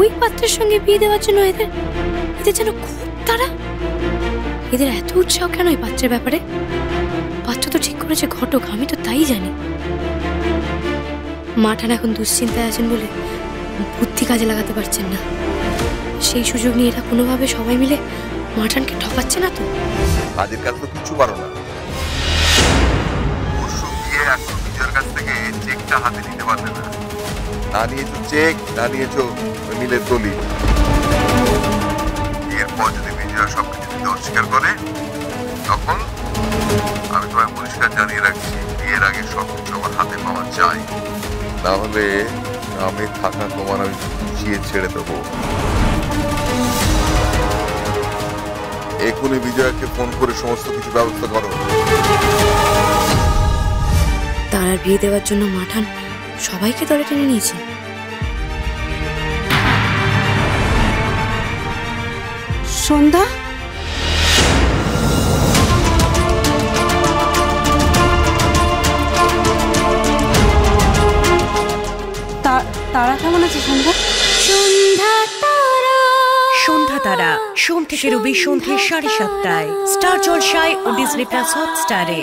ওই পাত্রের সঙ্গে বিয়ে দেওয়ার জন্য এদের এদের যেন খুব তাড়া। এদের এত উৎসাহ কেন এই পাত্রের ব্যাপারে? পাত্র তো ঠিক করেছে ঘটক, আমি তো তাই জানি। মাঠান এখন দুশ্চিন্তায় আছেন বলে বুদ্ধি কাজে লাগাতে পারছেন না। সেই সুযোগ নিয়ে এরা কোনোভাবে সবাই মিলে মাঠানকে ঠকাচ্ছে না তো? কাজের কাজ তো কিছু পারো না। পরশু গিয়ে এখন বিজয়ের কাছ থেকে চেকটা হাতে নিতে পারবে না। না নিয়েছো চেক, না নিয়েছো মিলের দলিল। এরপর যদি বিজয় সবকিছু দিতে অস্বীকার করে, তখন আমি তোমায় পরিষ্কার জানিয়ে রাখছি, বিয়ের আগে সবকিছু আমার হাতে পাওয়া চাই। না হলে আমি থাকা তোমার আমি বুঝিয়ে ছেড়ে দেবো। এখনই বিজয়কে ফোন করে সমস্ত কিছু ব্যবস্থা করো। তার বিয়ে দেওয়ার জন্য মাঠান সবাইকে দলে টেনে নিয়েছে। সন্ধ্যা, তারা কেমন আছে সন্ধ্যা? সন্ধ্যা তারা সোম থেকে রবি সন্ধ্যে 7:30টায় স্টার জলসায় ও ডিজনি প্লাস হটস্টারে।